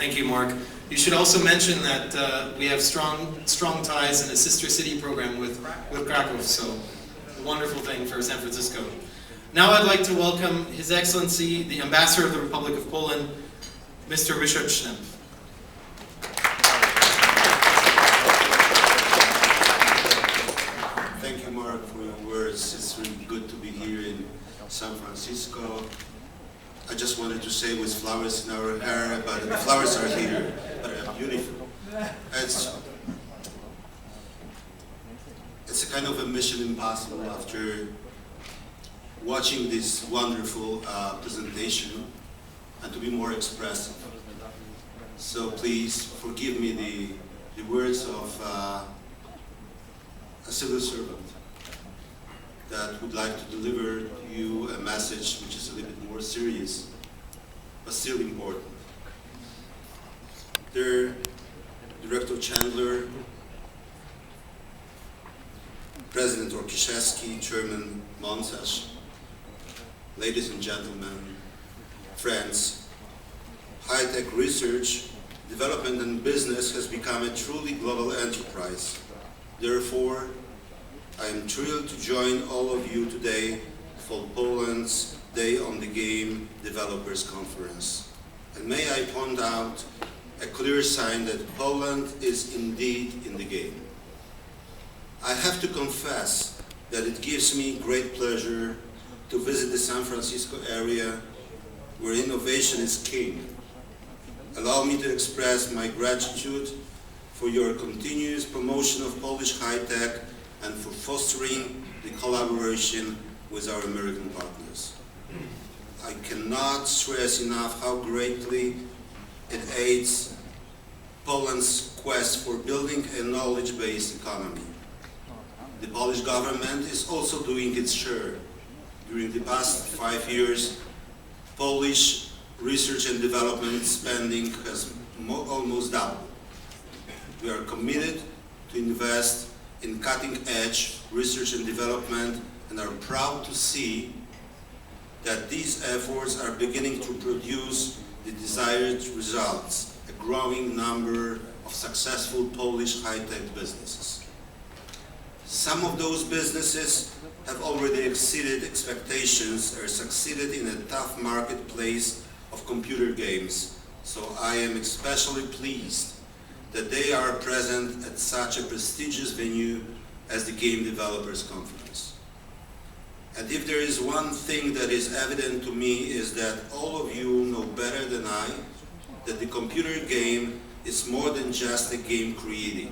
Thank you, Mark. You should also mention that we have strong ties in a sister city program with Krakow, so a wonderful thing for San Francisco. Now I'd like to welcome His Excellency, the Ambassador of the Republic of Poland, Mr. Reichert. Thank you, Mark, for your words. It's really good to be here in San Francisco. I just wanted to say with flowers in our hair, but the flowers are here, but they're beautiful. It's a kind of a mission impossible after watching this wonderful presentation and to be more expressive. So please forgive me the words of a civil servant that would like to deliver to you a message which is a little bit more serious, but still important. Dear Director Chandler, President Orkiszewski, Chairman Monsas, ladies and gentlemen, friends, high-tech research, development and business has become a truly global enterprise. Therefore, I am thrilled to join all of you today for Poland's Day on the Game Developers Conference. And may I point out a clear sign that Poland is indeed in the game. I have to confess that it gives me great pleasure to visit the San Francisco area where innovation is king. Allow me to express my gratitude for your continuous promotion of Polish high-tech and for fostering the collaboration with our American partners. I cannot stress enough how greatly it aids Poland's quest for building a knowledge-based economy. The Polish government is also doing its share. During the past 5 years, Polish research and development spending has almost doubled. We are committed to invest in cutting-edge research and development and are proud to see that these efforts are beginning to produce the desired results, a growing number of successful Polish high-tech businesses. Some of those businesses have already exceeded expectations or succeeded in a tough marketplace of computer games, so I am especially pleased that they are present at such a prestigious venue as the Game Developers Conference. And if there is one thing that is evident to me is that all of you know better than I that the computer game is more than just a game created.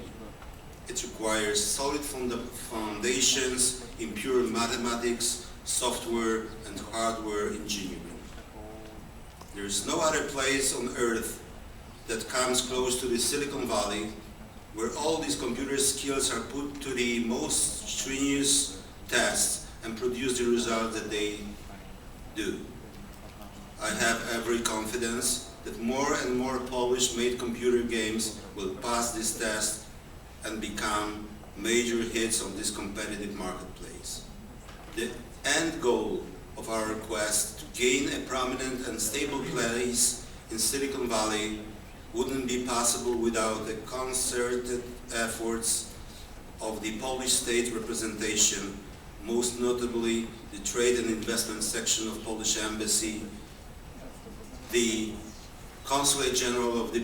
It requires solid foundations in pure mathematics, software, and hardware engineering. There is no other place on earth that comes close to the Silicon Valley, where all these computer skills are put to the most strenuous tests and produce the results that they do. I have every confidence that more and more Polish-made computer games will pass this test and become major hits on this competitive marketplace. The end goal of our quest to gain a prominent and stable place in Silicon Valley wouldn't be possible without the concerted efforts of the Polish state representation, most notably the Trade and Investment section of Polish Embassy, the Consulate General of the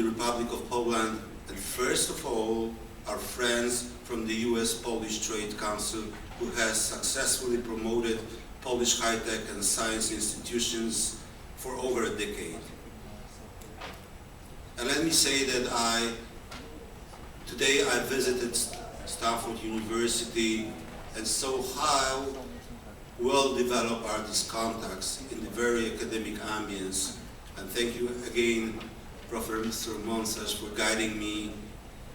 Republic of Poland, and first of all, our friends from the US-Polish Trade Council, who has successfully promoted Polish high-tech and science institutions for over a decade. And let me say that today I visited Stanford University and saw how well developed are these contacts in the very academic ambience. And thank you again, Professor Monsas, for guiding me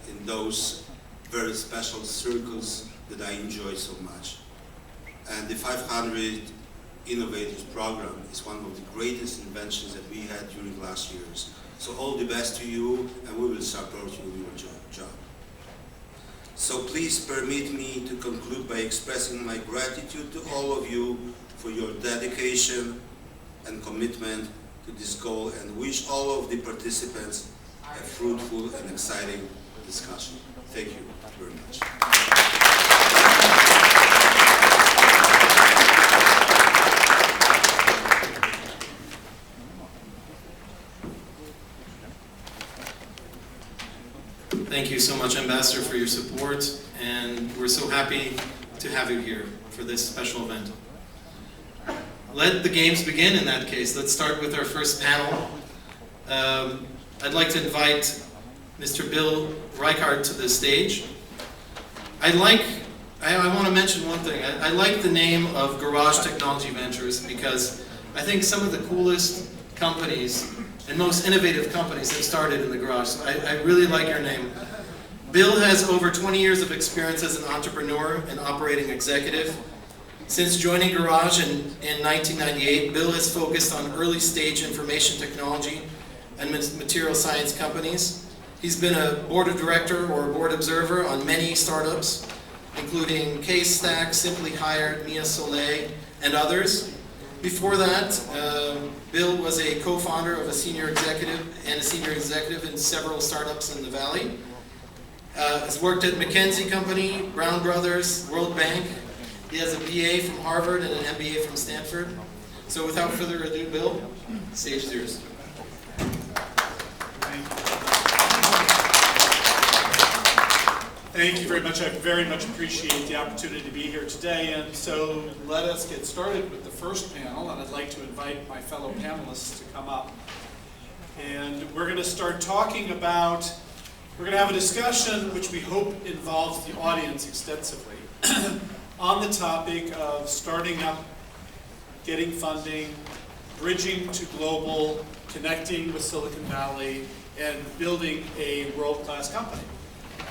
in those very special circles that I enjoy so much. And the 500 Innovators Program is one of the greatest inventions that we had during last years. So all the best to you, and we will support you in your job. So please permit me to conclude by expressing my gratitude to all of you for your dedication and commitment to this goal and wish all of the participants a fruitful and exciting discussion. Thank you very much. Thank you so much, Ambassador, for your support, and we're so happy to have you here for this special event. Let the games begin in that case. Let's start with our first panel. I'd like to invite Mr. Bill Reichert to the stage. I want to mention one thing. I like the name of Garage Technology Ventures because I think some of the coolest companies and most innovative companies have started in the garage. So I really like your name. Bill has over 20 years of experience as an entrepreneur and operating executive. Since joining Garage in 1998, Bill has focused on early stage information technology and material science companies. He's been a board of director or a board observer on many startups, including CaseStack, Simply Hired, Mia Soleil, and others. Before that, Bill was a co-founder of a senior executive in several startups in the Valley. Has worked at McKinsey Company, Brown Brothers, World Bank. He has a BA from Harvard and an MBA from Stanford. So without further ado, Bill, the stage is yours. Thank you very much. I very much appreciate the opportunity to be here today. And so let us get started with the first panel. And I'd like to invite my fellow panelists to come up. And we're going to start talking about, we're going to have a discussion which we hope involves the audience extensively on the topic of starting up, getting funding, bridging to global, connecting with Silicon Valley, and building a world-class company.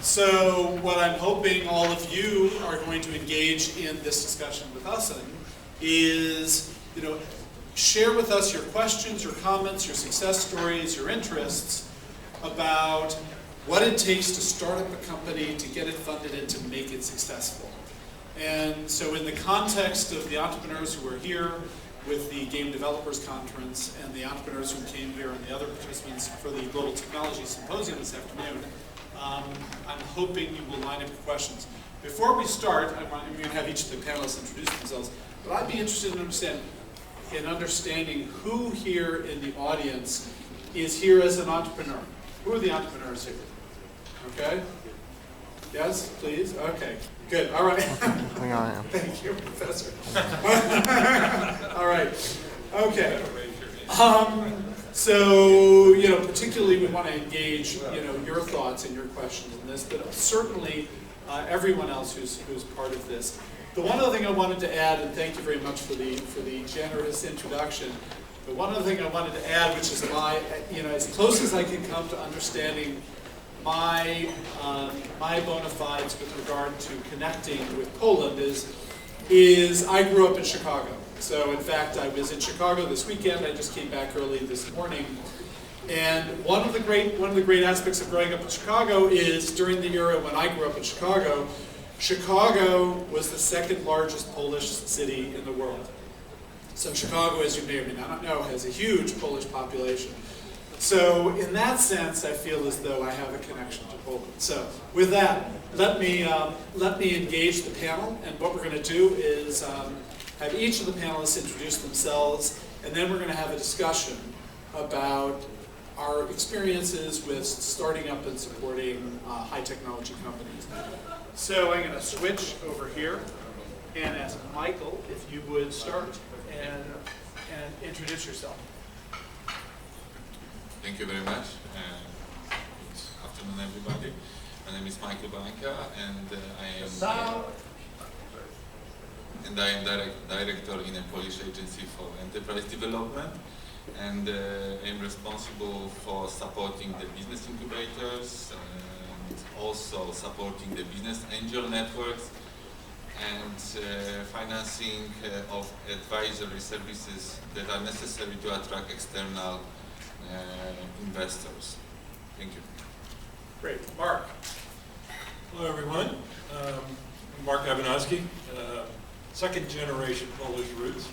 So what I'm hoping all of you are going to engage in this discussion with us in is, share with us your questions, your comments, your success stories, your interests about what it takes to start up a company, to get it funded, and to make it successful. And so in the context of the entrepreneurs who are here with the Game Developers Conference and the entrepreneurs who came here and the other participants for the Global Technology Symposium this afternoon, I'm hoping you will line up your questions. Before we start, I'm going to have each of the panelists introduce themselves, but I'd be interested in understanding who here in the audience is here as an entrepreneur. Who are the entrepreneurs here? Okay? Yes, please? Okay, good, all right. Thank you, Professor. All right, okay. So, particularly we want to engage, your thoughts and your questions in this, but certainly everyone else who's part of this. The one other thing I wanted to add, and thank you very much for the generous introduction, but one other thing I wanted to add, which is my, as close as I can come to understanding my bona fides with regard to connecting with Poland is I grew up in Chicago. So in fact, I was in Chicago this weekend. I just came back early this morning. And one of the great aspects of growing up in Chicago is during the era when I grew up in Chicago, Chicago was the second largest Polish city in the world. So Chicago, as you may or may not know, has a huge Polish population. So in that sense, I feel as though I have a connection to Poland. So with that, let me engage the panel. And what we're going to do is have each of the panelists introduce themselves, and then we're going to have a discussion about our experiences with starting up and supporting high technology companies. So I'm going to switch over here and ask Michael if you would start and introduce yourself. Thank you very much. Good afternoon, everybody. My name is Michał Bańka, and I am director in a Polish agency for enterprise development, and I'm responsible for supporting the business incubators and also supporting the business angel networks and financing of advisory services that are necessary to attract external investors. Thank you. Great. Mark. Hello, everyone. I'm Mark Iwanowski, second generation Polish roots.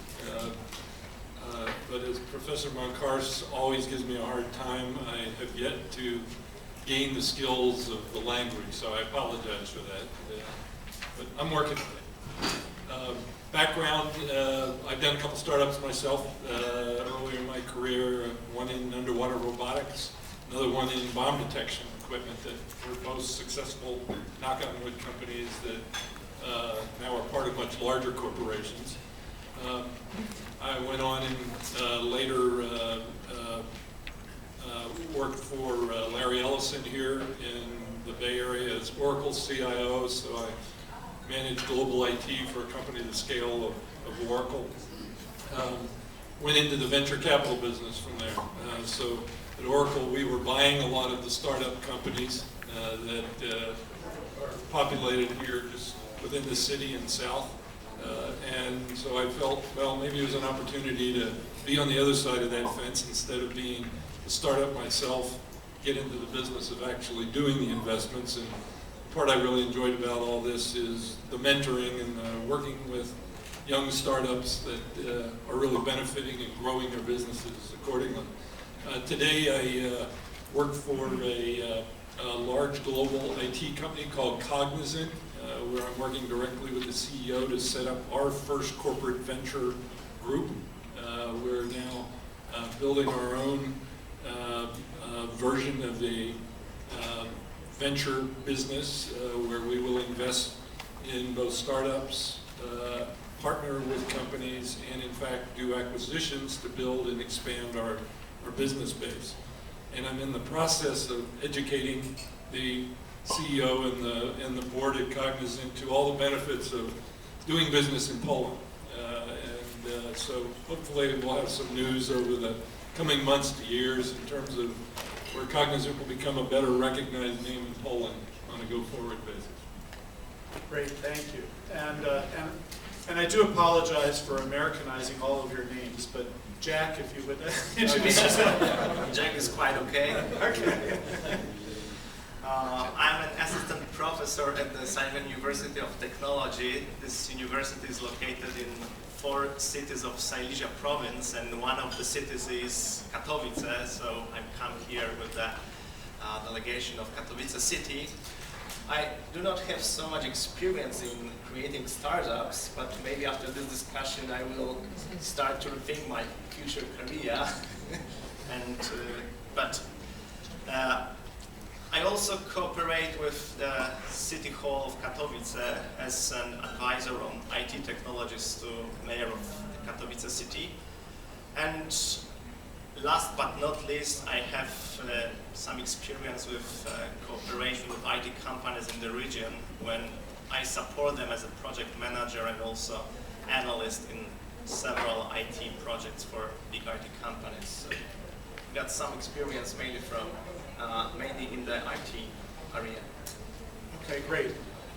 but as Professor Moncars always gives me a hard time, I have yet to gain the skills of the language, so I apologize for that. But I'm working on it. Background, I've done a couple startups myself earlier in my career, one in underwater robotics, another one in bomb detection equipment that were both successful knock-on-wood companies that now are part of much larger corporations. I went on and later worked for Larry Ellison here in the Bay Area as Oracle's CIO, so I managed global IT for a company the scale of Oracle. Went into the venture capital business from there. So at Oracle, we were buying a lot of the startup companies that are populated here just within the city and south. And so I felt, well, maybe it was an opportunity to be on the other side of that fence instead of being a startup myself, get into the business of actually doing the investments. And the part I really enjoyed about all this is the mentoring and working with young startups that are really benefiting and growing their businesses accordingly. Today I work for a large global IT company called Cognizant, where I'm working directly with the CEO to set up our first corporate venture group. We're now building our own version of a venture business where we will invest in both startups, partner with companies, and in fact do acquisitions to build and expand our business base. And I'm in the process of educating the CEO and the board at Cognizant to all the benefits of doing business in Poland. So hopefully we'll have some news over the coming months to years in terms of where Cognizant will become a better recognized name in Poland on a go-forward basis. Great, thank you. And I do apologize for Americanizing all of your names, but Jack, if you would introduce yourself. Jack is quite okay. Okay. I'm an assistant professor at the Silesian University of Technology. This university is located in 4 cities of Silesia province, and one of the cities is Katowice, so I'm come here with the delegation of Katowice city. I do not have so much experience in creating startups, but maybe after this discussion I will start to rethink my future career. I also cooperate with the City Hall of Katowice as an advisor on IT technologies to Mayor of Katowice City. And last but not least, I have some experience with cooperation with IT companies in the region when I support them as a project manager and also analyst in several IT projects for big IT companies. So got some experience mainly in the IT area. Okay, great.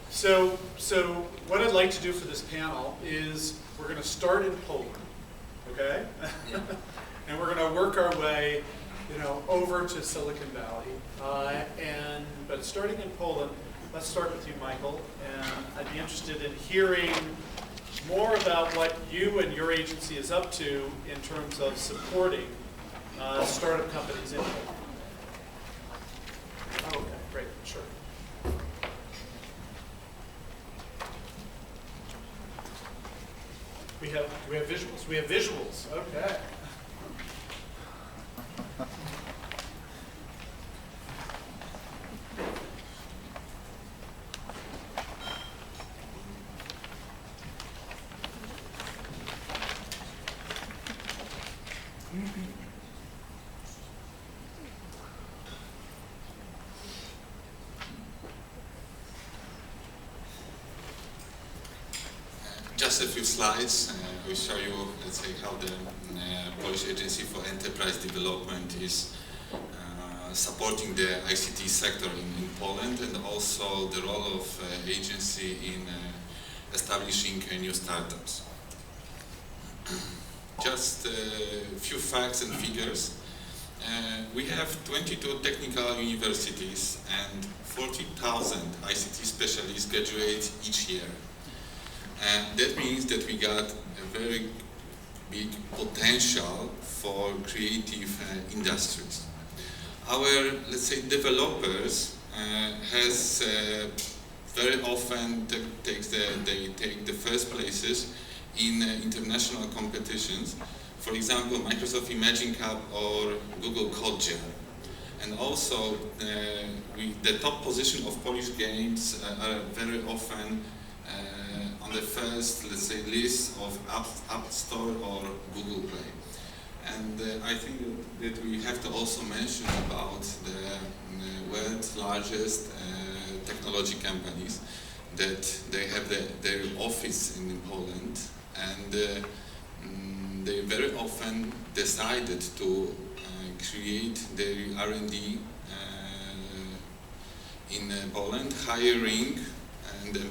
So what I'd like to do for this panel is we're going to start in Poland, okay? Yeah. And we're going to work our way, over to Silicon Valley. But starting in Poland, let's start with you, Michael. And I'd be interested in hearing more about what you and your agency is up to in terms of supporting startup companies in Poland. Oh, okay, great, sure. We have visuals. We have visuals. Okay. Just a few slides. We show you, let's say, how the Polish Agency for Enterprise Development is supporting the ICT sector in Poland, and also the role of agency in establishing new startups. Just a few facts and figures. We have 22 technical universities and 40,000 ICT specialists graduate each year. And that means that we got a very big potential for creative industries. Our, let's say, developers has very often they take the first places in international competitions. For example, Microsoft Imagine Cup or Google Code Jam. And also, the top position of Polish games are very often on the first, let's say, list of App Store or Google Play. And I think that we have to also mention about the world's largest technology companies, that they have their office in Poland, and they very often decided to create their R&D in Poland, hiring